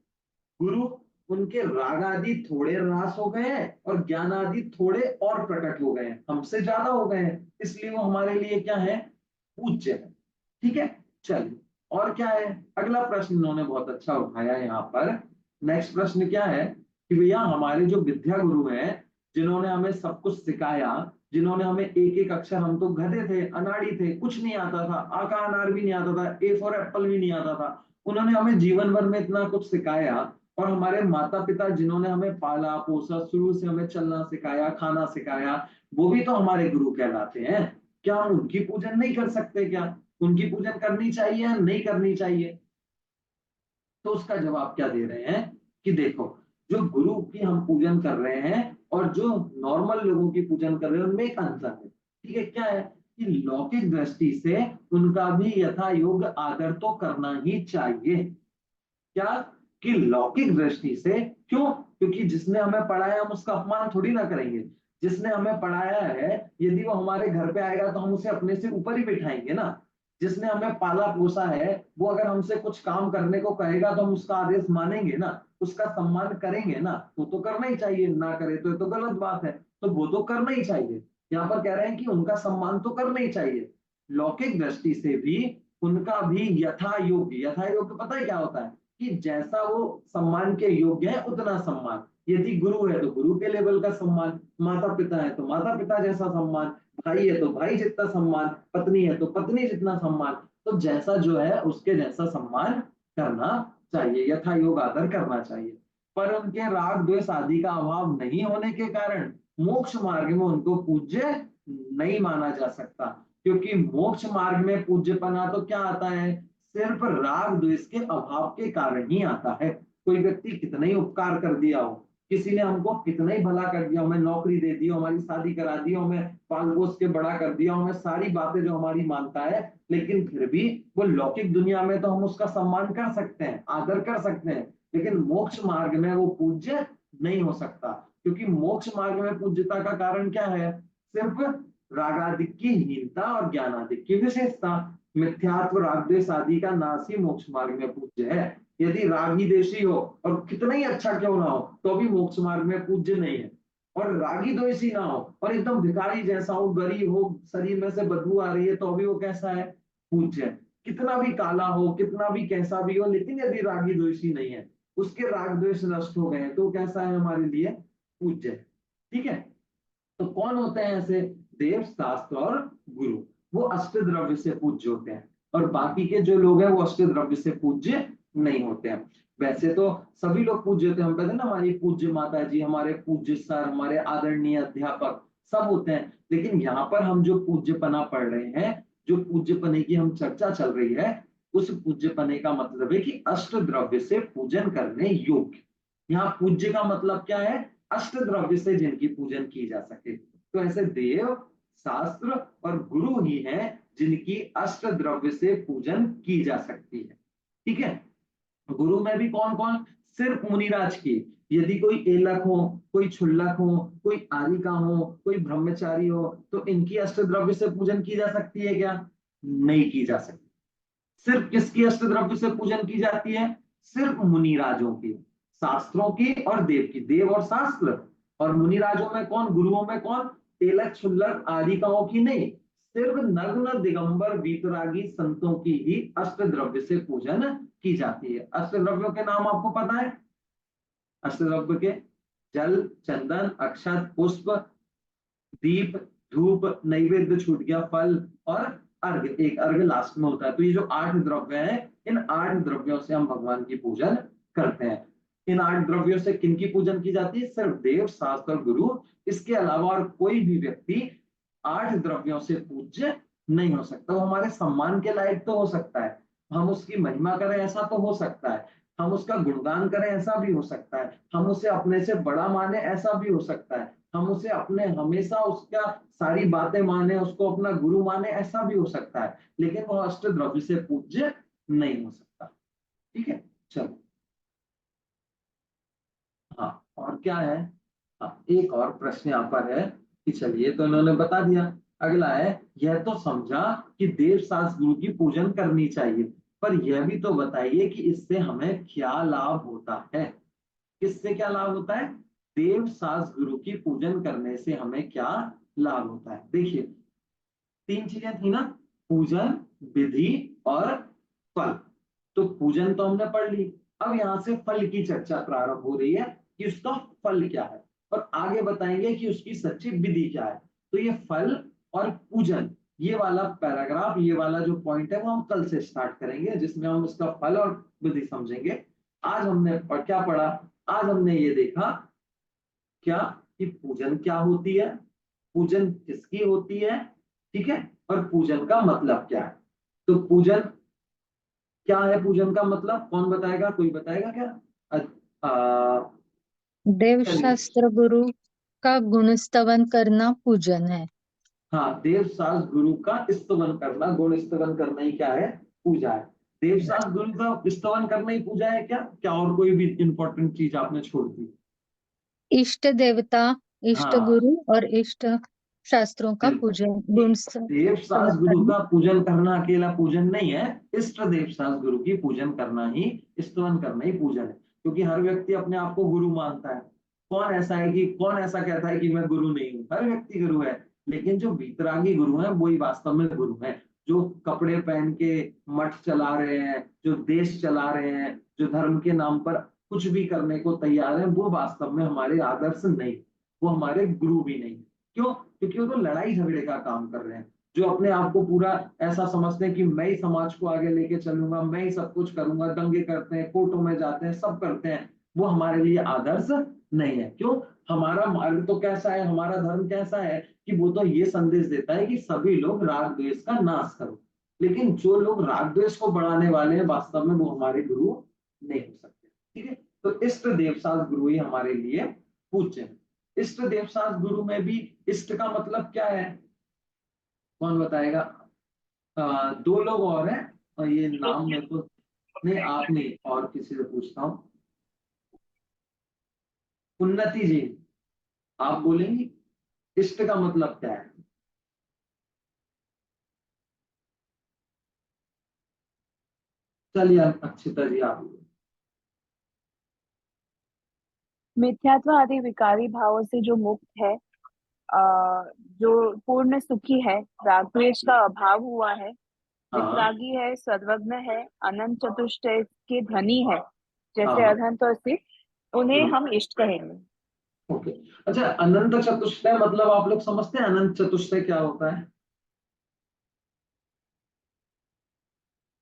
गुरु, उनके राग आदि थोड़े नाश हो गए हैं और ज्ञान आदि थोड़े और प्रकट हो गए हैं, हमसे ज्यादा हो गए हैं, इसलिए वो हमारे लिए क्या है? पूज्य है। ठीक है। चलिए, और क्या है? अगला प्रश्न इन्होंने बहुत अच्छा उठाया यहाँ पर। नेक्स्ट प्रश्न क्या है कि भैया हमारे जो विद्या गुरु हैं, जिन्होंने हमें सब कुछ सिखाया, जिन्होंने हमें एक एक अक्षर, हम तो गधे थे, अनाड़ी थे, कुछ नहीं आता था, आ का अनार भी नहीं आता था, ए फॉर एप्पल भी नहीं आता था, उन्होंने हमें जीवन भर में इतना कुछ सिखाया। और हमारे माता पिता जिन्होंने हमें पाला पोसा, शुरू से हमें चलना सिखाया, खाना सिखाया, वो भी तो हमारे गुरु कहलाते हैं। क्या हम उनकी पूजन नहीं कर सकते? क्या उनकी पूजन करनी चाहिए या नहीं करनी चाहिए? तो उसका जवाब क्या दे रहे हैं कि देखो, जो गुरु की हम पूजन कर रहे हैं और जो नॉर्मल लोगों की पूजन कर रहे हैं, उनमें एक अंतर है। ठीक है, क्या है कि लौकिक दृष्टि से उनका भी यथा योग्य आदर तो करना ही चाहिए। क्या? कि लौकिक दृष्टि से। क्यों? क्योंकि जिसने हमें पढ़ाया हम उसका अपमान थोड़ी ना करेंगे। जिसने हमें पढ़ाया है, यदि वो हमारे घर पे आएगा तो हम उसे अपने से ऊपर ही बिठाएंगे ना। जिसने हमें पाला पोसा है, वो अगर हमसे कुछ काम करने को कहेगा तो हम उसका आदेश मानेंगे ना, उसका सम्मान करेंगे ना। तो करना ही चाहिए, ना करे तो गलत बात है। तो वो तो करना ही चाहिए। यहाँ पर कह रहे हैं कि उनका सम्मान तो करना ही चाहिए। लौकिक दृष्टि से भी उनका भी यथा योग्य, यथा योग्य पता है क्या होता है? कि जैसा वो सम्मान के योग्य है उतना सम्मान। यदि गुरु है तो गुरु के लेवल का सम्मान, माता पिता है तो माता पिता जैसा सम्मान, भाई है तो भाई जितना सम्मान, पत्नी है तो पत्नी जितना सम्मान। तो जैसा जो है उसके जैसा सम्मान करना चाहिए, यथा योग आदर करना चाहिए। पर उनके राग द्वेष आदि का अभाव नहीं होने के कारण मोक्ष मार्ग में उनको पूज्य नहीं माना जा सकता। क्योंकि मोक्ष मार्ग में पूज्यपना तो क्या आता है? सिर्फ राग द्वेष के अभाव के कारण ही आता है। कोई व्यक्ति कितना ही उपकार कर दिया हो, किसी ने हमको कितना ही भला कर दिया, हमें नौकरी दे दी, हमारी शादी करा दी, हमें पाल पोस के बड़ा कर दिया, हमें सारी बातें जो हमारी मानता है, लेकिन फिर भी वो लौकिक दुनिया में तो हम उसका सम्मान कर सकते हैं, आदर कर सकते हैं, लेकिन मोक्ष मार्ग में वो पूज्य नहीं हो सकता। क्योंकि मोक्ष मार्ग में पूज्यता का कारण क्या है? सिर्फ रागादिक की हीनता और ज्ञानादिक की विशेषता। मिथ्यात्व राग द्वेष आदि का नाश ही मोक्ष मार्ग में पूज्य है। यदि राग ही देशी हो और कितना ही अच्छा क्यों ना हो, तो भी मोक्ष मार्ग में पूज्य नहीं है। और रागी द्वेषी ना हो और एकदम भिखारी जैसा हो, गरीब हो, शरीर में से बदबू आ रही है, तो भी वो कैसा है? पूज्य है। कितना भी काला हो, कितना भी कैसा भी हो, लेकिन यदि रागी द्वेषी नहीं है, उसके राग द्वेष नष्ट हो गए, तो कैसा है हमारे लिए? पूज्य है। ठीक है। तो कौन होते हैं ऐसे? देव, शास्त्र और गुरु। वो अष्ट द्रव्य से पूज्य होते हैं। और बाकी के जो लोग हैं वो अष्ट द्रव्य से पूज्य नहीं होते हैं। वैसे तो सभी लोग पूज्य होते हैं, हम कहते हैं ना, हमारी पूज्य माता जी, हमारे पूज्य सर, हमारे आदरणीय अध्यापक सब होते हैं। लेकिन यहाँ पर हम जो पूज्यपना पढ़ रहे हैं, जो पूज्यपने की हम चर्चा चल रही है, उस पूज्यपने का मतलब है कि अष्ट द्रव्य से पूजन करने योग्य। यहाँ पूज्य का मतलब क्या है? अष्ट द्रव्य से जिनकी पूजन की जा सके। तो ऐसे देव, शास्त्र और गुरु ही हैं जिनकी अष्ट द्रव्य से पूजन की जा सकती है। ठीक है। गुरु में भी कौन कौन? सिर्फ मुनिराज की। यदि कोई एलक हो, कोई क्षुल्लक हो, कोई आरिका हो, कोई ब्रह्मचारी हो, तो इनकी अष्ट द्रव्य से पूजन की जा सकती है क्या? नहीं की जा सकती। सिर्फ किसकी अष्ट द्रव्य से पूजन की जाती है? सिर्फ मुनिराजों की, शास्त्रों की और देव की। देव और शास्त्र। और मुनिराजों में कौन? गुरुओं में कौन? तिलक छुल्लक आदिकाओं की नहीं, सिर्फ नग्न दिगंबर वीतरागी संतों की ही अष्ट द्रव्य से पूजन की जाती है। अष्ट द्रव्यों के नाम आपको पता है? अष्ट द्रव्य के: जल, चंदन, अक्षत, पुष्प, दीप, धूप, नैवेद्य छूट गया, फल और अर्घ। एक अर्घ लास्ट में होता है। तो ये जो 8 द्रव्य हैं, इन 8 द्रव्यों से हम भगवान की पूजन करते हैं। इन 8 द्रव्यों से किनकी पूजन की जाती है? सिर्फ देव, शास्त्र और गुरु। इसके अलावा और कोई भी व्यक्ति 8 द्रव्यों से पूज्य नहीं हो सकता। वो हमारे सम्मान के लायक तो हो सकता है, हम उसकी महिमा करें ऐसा तो हो सकता है, हम उसका गुणगान करें ऐसा भी हो सकता है, हम उसे अपने से बड़ा माने ऐसा भी हो सकता है, हम उसे अपने हमेशा उसका सारी बातें माने, उसको अपना गुरु माने ऐसा भी हो सकता है, लेकिन वो अष्ट द्रव्य से पूज्य नहीं हो सकता। ठीक है। चलो। हाँ, और क्या है? हाँ, एक और प्रश्न यहाँ पर है कि चलिए, तो इन्होंने बता दिया। अगला है, यह तो समझा कि देव शास्त्र गुरु की पूजन करनी चाहिए, पर यह भी तो बताइए कि इससे हमें क्या लाभ होता है? किससे क्या लाभ होता है? देव शास्त्र गुरु की पूजन करने से हमें क्या लाभ होता है? देखिए, 3 चीजें थी ना: पूजन, विधि और फल। तो पूजन तो हमने पढ़ ली। अब यहाँ से फल की चर्चा प्रारंभ हो रही है कि उसका फल क्या है, और आगे बताएंगे कि उसकी सच्ची विधि क्या है। तो ये फल और पूजन, ये वाला पैराग्राफ, ये वाला जो पॉइंट है वो हम कल से स्टार्ट करेंगे, जिसमें हम उसका फल और विधि समझेंगे। आज हमने क्या पढ़ा? आज हमने ये देखा क्या कि पूजन क्या होती है, पूजन किसकी होती है, ठीक है, और पूजन का मतलब क्या है। तो पूजन क्या है, पूजन का मतलब कौन बताएगा, कोई बताएगा क्या? देव चलिए, शास्त्र गुरु का गुण स्तवन करना पूजन है। हाँ, देव शास्त्र गुरु का स्तवन करना, गुण स्तवन करना ही क्या है, पूजा है। देव शास्त्र गुरु का स्तवन करना ही पूजा है क्या? क्या और कोई भी इंपॉर्टेंट चीज आपने छोड़ दी? इष्ट देवता, इष्ट हाँ, गुरु और इष्ट शास्त्रों का बिल्कुल, पूजन, कि गुण देव स्तवन शास्त्र गुरु करना। का पूजन करना अकेला पूजन नहीं है, इष्ट देव शास्त्र गुरु की पूजन करना ही, स्तवन करना ही पूजन है। क्योंकि हर व्यक्ति अपने आप को गुरु मानता है। कौन ऐसा कहता है कि मैं गुरु नहीं हूँ? हर व्यक्ति गुरु है। लेकिन जो वीतरागी गुरु है वही वास्तव में गुरु है। जो कपड़े पहन के मठ चला रहे हैं, जो देश चला रहे हैं, जो धर्म के नाम पर कुछ भी करने को तैयार है, वो वास्तव में हमारे आदर्श नहीं, वो हमारे गुरु भी नहीं। क्यों? क्योंकि वो तो लड़ाई झगड़े का काम कर रहे हैं। जो अपने आप को पूरा ऐसा समझते हैं कि मैं ही समाज को आगे लेके चलूंगा, मैं ही सब कुछ करूंगा, दंगे करते हैं, कोर्टों में जाते हैं, सब करते हैं, वो हमारे लिए आदर्श नहीं है। क्यों? हमारा मार्ग तो कैसा है, हमारा धर्म कैसा है कि वो तो ये संदेश देता है कि सभी लोग राग द्वेष का नाश करो। लेकिन जो लोग राग द्वेष को बढ़ाने वाले हैं, वास्तव में वो हमारे गुरु नहीं हो सकते। ठीक है, तो इष्ट देवशास्त्र गुरु ही हमारे लिए पूज्य है। इष्ट देवशास्त्र गुरु में भी इष्ट का मतलब क्या है, कौन बताएगा? दो लोग और हैं, और ये नाम मेरे को नहीं, आप नहीं, और किसी से पूछता हूँ। उन्नति जी, आप बोलेंगी इष्ट का मतलब क्या है? चलिए, अक्षिता जी आप बोलो। मिथ्यात्व आदि विकारी भावों से जो मुक्त है, जो पूर्ण सुखी है, राग द्वेष का अभाव हुआ है, हाँ, वितरागी है, सर्वज्ञ है, अनंत चतुष्टय के धनी है, जैसे हाँ, अनंत और सिद्ध, उन्हें हम्म, हम इष्ट कहेंगे। ओके। अच्छा, अनंत चतुष्टय मतलब आप लोग समझते हैं अनंत चतुष्टय क्या होता है?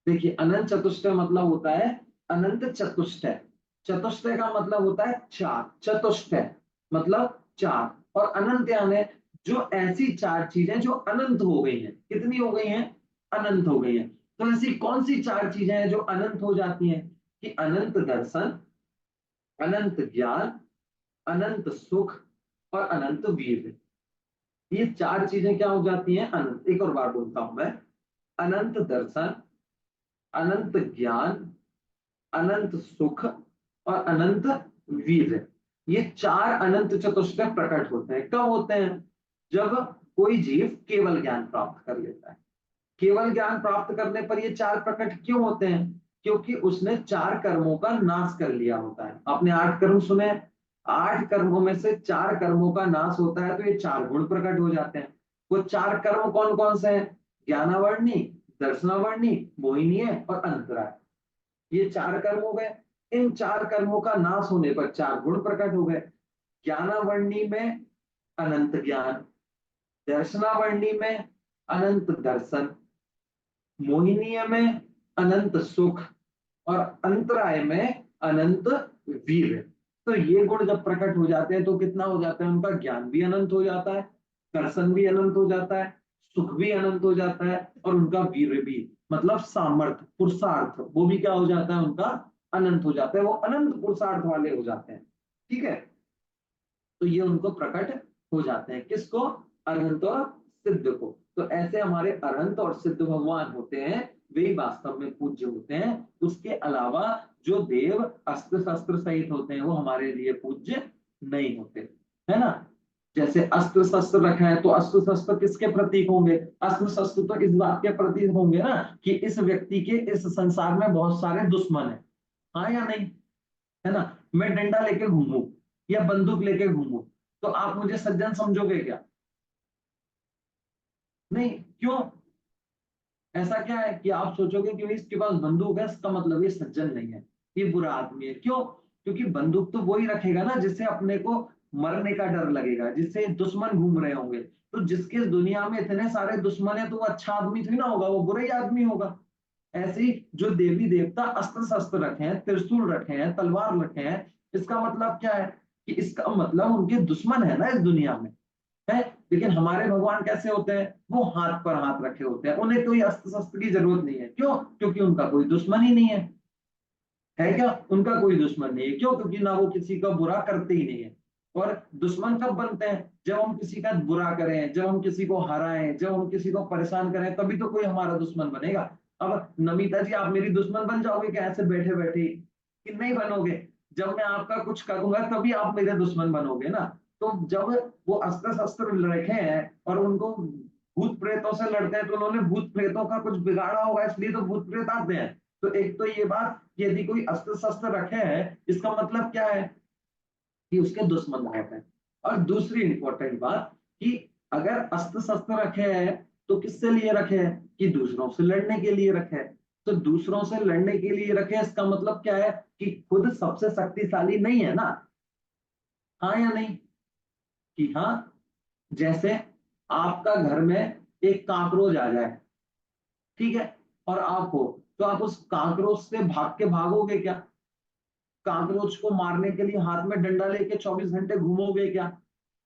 देखिए, अनंत चतुष्टय मतलब होता है अनंत चतुष्टय। चतुष्टय का मतलब होता है चार, चतुष्टय मतलब चार, और अनंत यानी जो ऐसी चार चीजें जो अनंत हो गई हैं। कितनी हो गई हैं? अनंत हो गई हैं। तो ऐसी कौन सी चार चीजें हैं जो अनंत हो जाती हैं? कि अनंत दर्शन, अनंत ज्ञान, अनंत सुख और अनंत वीर। ये चार चीजें क्या हो जाती हैं? अनंत। एक और बार बोलता हूं मैं, अनंत दर्शन, अनंत ज्ञान, अनंत सुख और अनंत वीर। ये चार अनंत चतुष्टय प्रकट होते हैं। कब होते हैं? जब कोई जीव केवल ज्ञान प्राप्त कर लेता है। केवल ज्ञान प्राप्त करने पर ये चार प्रकट क्यों होते हैं? क्योंकि उसने चार कर्मों का नाश कर लिया होता है। आपने 8 कर्म सुने हैं? 8 कर्मों में से 4 कर्मों का नाश होता है, तो ये 4 गुण प्रकट हो जाते हैं। वो 4 कर्म कौन कौन से हैं? ज्ञानावर्णी, दर्शनावर्णी, मोहिनीय और अंतराय। ये 4 कर्म हो गए। इन 4 कर्मों का नाश होने पर 4 गुण प्रकट हो गए। ज्ञानावर्णी में अनंत ज्ञान, दर्शनावर्णी में अनंत दर्शन, मोहिनीय में अनंत सुख और अंतराय में अनंत वीर। तो ये गुण जब प्रकट हो जाते हैं तो कितना हो जाता है? उनका ज्ञान भी अनंत हो जाता है, दर्शन भी अनंत हो जाता है, सुख भी अनंत हो जाता है, और उनका वीर भी, मतलब सामर्थ्य, पुरुषार्थ, वो भी क्या हो जाता है? उनका अनंत हो जाता है। वो अनंत पुरुषार्थ वाले हो जाते हैं। ठीक है, तो ये उनको प्रकट हो जाते हैं। किसको? अरहंत और सिद्ध को। तो ऐसे हमारे अरहंत और सिद्ध भगवान होते हैं, वे वास्तव में पूज्य होते हैं। उसके अलावा जो देव अस्त्र शस्त्र सहित होते हैं वो हमारे लिए पूज्य नहीं होते, है ना? जैसे अस्त्र शस्त्र रखा है, तो अस्त्र शस्त्र किसके प्रतीक होंगे? अस्त्र शस्त्र तो इस बात के प्रतीक होंगे ना कि इस व्यक्ति के इस संसार में बहुत सारे दुश्मन है। हाँ या नहीं? है ना? मैं डंडा लेके घूमू या बंदूक लेके घूमू, तो आप मुझे सज्जन समझोगे क्या? नहीं। क्यों? ऐसा क्या है कि आप सोचोगे कि भाई इसके पास बंदूक है, इसका मतलब ये सज्जन नहीं है, ये बुरा आदमी है? क्यों? क्योंकि बंदूक तो वही रखेगा ना जिससे अपने को मरने का डर लगेगा, जिससे दुश्मन घूम रहे होंगे। तो जिसके इस दुनिया में इतने सारे दुश्मन है तो वो अच्छा आदमी थोड़ी ना होगा, वो बुरा ही आदमी होगा। ऐसे ही जो देवी देवता अस्त्र शस्त्र रखे हैं, त्रिशूल रखे हैं, तलवार रखे हैं, इसका मतलब क्या है कि इसका मतलब उनके दुश्मन है ना इस दुनिया में, है। लेकिन हमारे भगवान कैसे होते हैं, वो हाथ पर हाथ रखे होते हैं, उन्हें कोई अस्त्र शस्त्र की जरूरत नहीं है। क्यों? क्योंकि उनका कोई दुश्मन ही नहीं है क्या? उनका कोई दुश्मन नहीं है। क्यों? क्योंकि ना वो किसी का बुरा करते ही नहीं है। और दुश्मन कब बनते हैं? जब हम किसी का बुरा करें, जब हम किसी को हराएं, जब हम किसी को परेशान करें, तभी तो कोई हमारा दुश्मन बनेगा। अब नमिता जी, आप मेरी दुश्मन बन जाओगे क्या ऐसे बैठे बैठे? कि नहीं बनोगे। जब मैं आपका कुछ करूंगा तभी आप मेरे दुश्मन बनोगे ना। तो जब वो अस्त्र शस्त्र रखे हैं और उनको भूत प्रेतों से लड़ते हैं, तो उन्होंने भूत प्रेतों का कुछ बिगाड़ा होगा, इसलिए तो भूत प्रेत आते हैं। तो एक तो ये बात, यदि कोई अस्त्र शस्त्र रखे हैं, इसका मतलब क्या है कि उसके दुश्मन रहते हैं। और दूसरी इंपॉर्टेंट बात कि अगर अस्त्र शस्त्र रखे हैं तो किससे लिए रखे हैं? कि दूसरों से लड़ने के लिए रखे हैं। तो दूसरों से लड़ने के लिए रखे हैं, इसका मतलब क्या है कि खुद सबसे शक्तिशाली नहीं है ना। हाँ या नहीं? कि हाँ। जैसे आपका घर में एक काकरोच आ जाए, ठीक है, और आप हो, तो आप उस काकरोच से भाग के भागोगे क्या? काकरोच को मारने के लिए हाथ में डंडा लेके 24 घंटे घूमोगे क्या?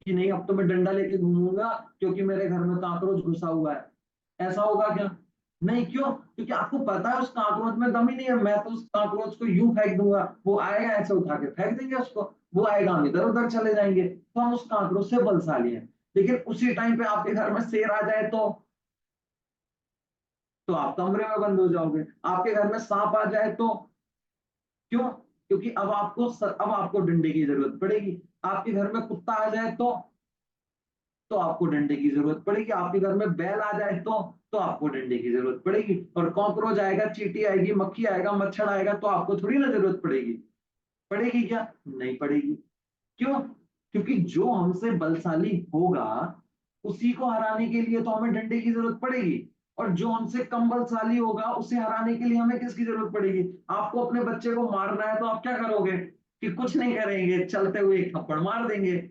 कि नहीं, अब तो मैं डंडा लेके घूमूंगा क्योंकि मेरे घर में काकरोच घुसा हुआ है। ऐसा होगा क्या? नहीं। क्यों? क्योंकि आपको पता है उस काकरोच में दम ही नहीं है। मैं तो उस काकरोच को यूं फेंक दूंगा, वो आएगा ऐसे उठा के फेंक देंगे उसको, वो आएगा, हम इधर उधर चले जाएंगे। तो हम उस काकरोच से बलशाली हैं। लेकिन उसी टाइम पे आपके घर में शेर आ जाए तो आप कमरे में बंद हो जाओगे। आपके घर में सांप आ जाए तो क्यों? क्योंकि अब आपको डंडे की जरूरत पड़ेगी। आपके घर में कुत्ता आ जाए तो आपको डंडे की जरूरत पड़ेगी। आपके घर में बैल आ जाए तो आपको डंडे की जरूरत पड़ेगी। और कॉकरोच आएगा, चींटी आएगी, मक्खी आएगा, मच्छर आएगा, तो आपको थोड़ी ना जरूरत पड़ेगी। पड़ेगी क्या? नहीं पड़ेगी। क्यों? क्योंकि जो हमसे बलशाली होगा उसी को हराने के लिए तो हमें डंडे की जरूरत पड़ेगी। और जो हमसे कम बलशाली होगा उसे हराने के लिए हमें किसकी जरूरत पड़ेगी? आपको अपने बच्चे को मारना है तो आप क्या करोगे? कि कुछ नहीं करेंगे, चलते हुए एक थप्पड़ मार देंगे।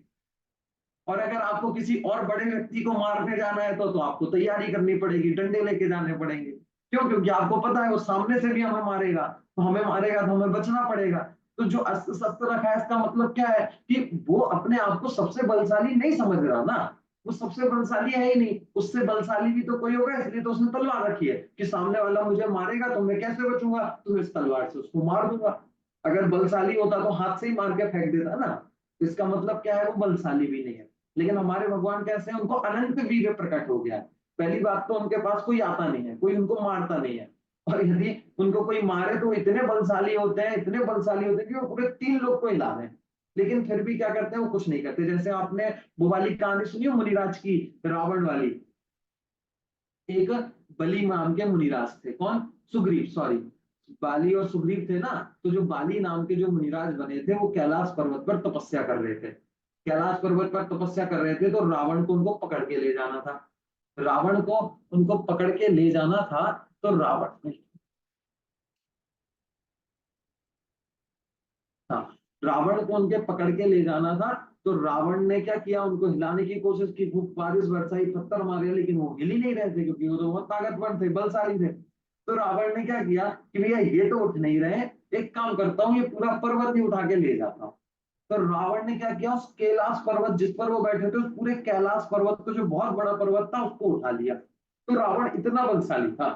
और अगर आपको किसी और बड़े व्यक्ति को मारने जाना है तो आपको तैयारी करनी पड़ेगी, डंडे लेके जाने पड़ेंगे। क्यों? क्योंकि आपको पता है वो सामने से भी हमें मारेगा, तो हमें बचना पड़ेगा। तो जो अस्त्र शस्त्र रखा है, इसका मतलब क्या है कि वो अपने आप को सबसे बलशाली नहीं समझ रहा ना। वो सबसे बलशाली है ही नहीं, उससे बलशाली भी तो कोई होगा, इसलिए तो उसने तलवार रखी है कि सामने वाला मुझे मारेगा तो मैं कैसे बचूंगा, तो मैं इस तलवार से उसको मार दूंगा। अगर बलशाली होता तो हाथ से ही मार के फेंक देता ना। इसका मतलब क्या है, वो बलशाली भी नहीं है। लेकिन हमारे भगवान कैसे हैं? उनको अनंत वीर्य प्रकट हो गया है। पहली बात तो उनके पास कोई आता नहीं है, कोई उनको मारता नहीं है। और यदि उनको कोई मारे तो इतने बलशाली होते हैं, इतने बलशाली होते हैं कि वो पूरे 3 लोग को हिला दें। लेकिन फिर भी क्या करते हैं, वो कुछ नहीं करते। जैसे आपने वो वाली कहानी सुनी हो मुनिराज की, रावण वाली। एक बली नाम के मुनिराज थे, कौन? सुग्रीव, सॉरी। बाली और सुग्रीव थे ना। तो जो बाली नाम के जो मुनिराज बने थे, वो कैलाश पर्वत पर तपस्या कर रहे थे। कैलाश पर्वत पर तपस्या कर रहे थे तो रावण को उनको पकड़ के ले जाना था। रावण को उनको पकड़ के ले जाना था। तो रावण, हाँ, रावण को उनके पकड़ के ले जाना था। तो रावण ने क्या किया, उनको हिलाने की कोशिश की, खूब बारिश बरसाई, पत्थर मारे, लेकिन वो हिल ही नहीं रहे थे क्योंकि वो तो बहुत ताकतवर थे, बलशाली थे। तो रावण ने क्या किया कि भैया ये तो उठ नहीं रहे, एक काम करता हूँ, ये पूरा पर्वत ही उठा के ले जाता हूँ। तो रावण ने क्या किया, उस कैलाश पर्वत जिस पर वो बैठे थे, उस पूरे कैलाश पर्वत को, जो बहुत बड़ा पर्वत था, उसको उठा लिया। तो रावण इतना बलशाली था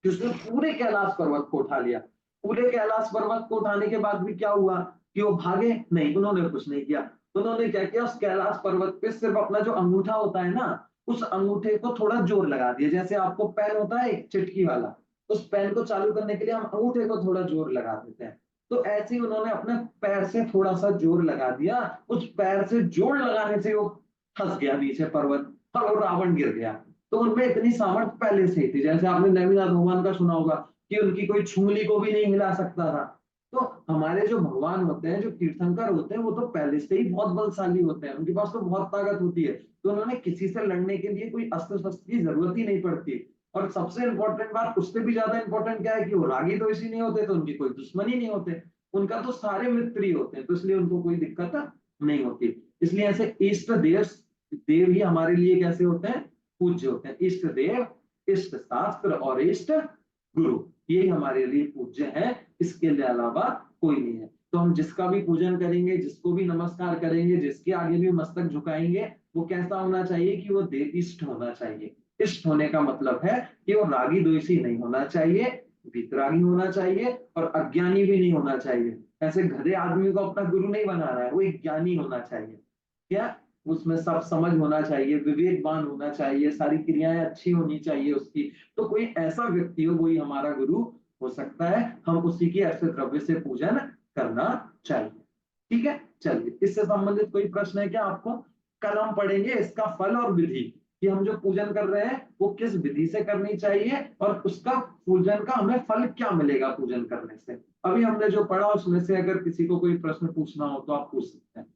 कि उसने पूरे कैलाश पर्वत को उठा लिया। पूरे कैलाश पर्वत को उठाने के बाद भी क्या हुआ कि वो भागे नहीं, उन्होंने कुछ नहीं किया। उन्होंने क्या किया, उस कैलाश पर्वत पे सिर्फ अपना जो अंगूठा होता है ना, उस अंगूठे को थोड़ा जोर लगा दिया। जैसे आपको पेन होता है एक चिटकी वाला, उस पेन को चालू करने के लिए हम अंगूठे को थोड़ा जोर लगा देते हैं। तो ऐसे ही उन्होंने अपने पैर से थोड़ा सा जोर लगा दिया। उस पैर से जोर लगाने से वो फंस गया नीचे पर्वत, और वो रावण गिर गया। तो उनमें इतनी सामर्थ्य पहले से ही थी। जैसे आपने नेमिनाथ भगवान का सुना होगा कि उनकी कोई छुंगली को भी नहीं हिला सकता था। तो हमारे जो भगवान होते हैं, जो तीर्थंकर होते हैं, वो तो पहले से ही बहुत बलशाली होते हैं, उनके पास तो बहुत ताकत होती है। तो उन्होंने किसी से लड़ने के लिए कोई अस्त्र शस्त्र की जरूरत ही नहीं पड़ती। और सबसे इंपॉर्टेंट बात, उससे भी ज्यादा इंपॉर्टेंट क्या है कि वो रागी तो इसी नहीं होते, तो उनके कोई दुश्मन ही नहीं होते। उनका तो सारे मित्र ही होते हैं, तो इसलिए उनको कोई दिक्कत नहीं होती। इसलिए ऐसे इष्ट देव ही हमारे लिए कैसे होते हैं, पूज्य होते हैं। इष्ट देव, इष्ट शास्त्र और इष्ट गुरु, ये हमारे लिए पूज्य है, इसके अलावा कोई नहीं है। तो हम जिसका भी पूजन करेंगे, जिसको भी नमस्कार करेंगे, जिसके आगे भी मस्तक झुकाएंगे, वो कैसा होना चाहिए कि वो देव इष्ट होना चाहिए। इष्ट होने का मतलब है कि वो रागी द्वेषी नहीं होना चाहिए, वितरागी होना चाहिए और अज्ञानी भी नहीं होना चाहिए। ऐसे गधे आदमी को अपना गुरु नहीं बना रहा है, वो एक ज्ञानी होना चाहिए। क्या, उसमें सब समझ होना चाहिए, विवेकवान होना चाहिए, सारी क्रियाएं अच्छी होनी चाहिए उसकी। तो कोई ऐसा व्यक्ति हो, वही हमारा गुरु हो सकता है। हम उसी की अर्थ द्रव्य से पूजन करना चाहिए। ठीक है, चलिए, इससे संबंधित कोई प्रश्न है क्या आपको? कल हम पढ़ेंगे इसका फल और विधि, कि हम जो पूजन कर रहे हैं वो किस विधि से करनी चाहिए और उसका पूजन का हमें फल क्या मिलेगा पूजन करने से। अभी हमने जो पढ़ा उसमें से अगर किसी को कोई प्रश्न पूछना हो तो आप पूछ सकते हैं।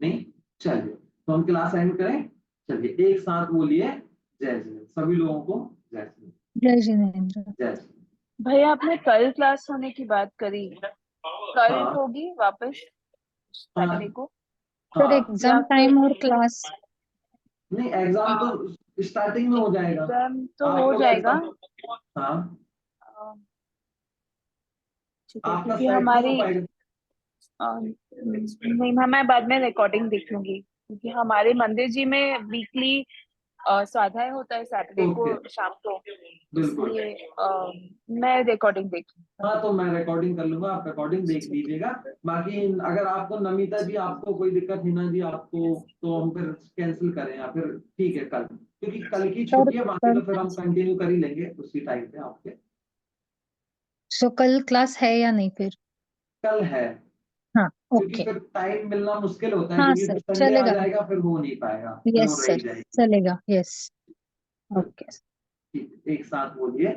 नहीं, चलिए, तो हम क्लास एंड करें। चलिए, एक साथ बोलिए जय जय, सभी लोगों को जय जय। जय जिनेन्द्र। जय जय। भैया आपने कल क्लास होने की बात करी, कल हाँ होगी वापस संडे हाँ को सर हाँ। एग्जाम या टाइम फिर और क्लास? नहीं, एग्जाम तो स्टार्टिंग में हो जाएगा। एग्जाम तो हो आपका जाएगा। एग्जाम, हाँ, अ, ठीक है, आपका क्योंकि सेट नहीं हो हमारी पाएगा। नहीं मैं बाद में रिकॉर्डिंग देख लूंगी, क्योंकि हमारे मंदिर जी में वीकली स्वाध्याय होता है सैटरडे को ओके, शाम को, बिल्कुल। इसलिए मैं रिकॉर्डिंग देख लूंगी। हाँ, तो मैं रिकॉर्डिंग कर लूंगा, आप रिकॉर्डिंग देख लीजिएगा। बाकी अगर आपको नमिता जी, आपको कोई दिक्कत, हिना जी आपको, तो हम फिर कैंसिल करें या फिर ठीक है कल, क्योंकि कल की सर छुट्टी है, बाकी कल, तो फिर हम कंटिन्यू कर ही लेंगे उसी टाइम पे आपके। सो कल क्लास है या नहीं फिर? कल है, हाँ क्योंकि ओके। फिर टाइम मिलना मुश्किल होता है, हाँ क्योंकि सर फिर संडे आ चलेगा। जाएगा, फिर हो नहीं पाएगा, फिर यस वो रह सर ही जाएगी। चलेगा, यस। चलिए, ओके। ठीक है, एक साथ बोलिए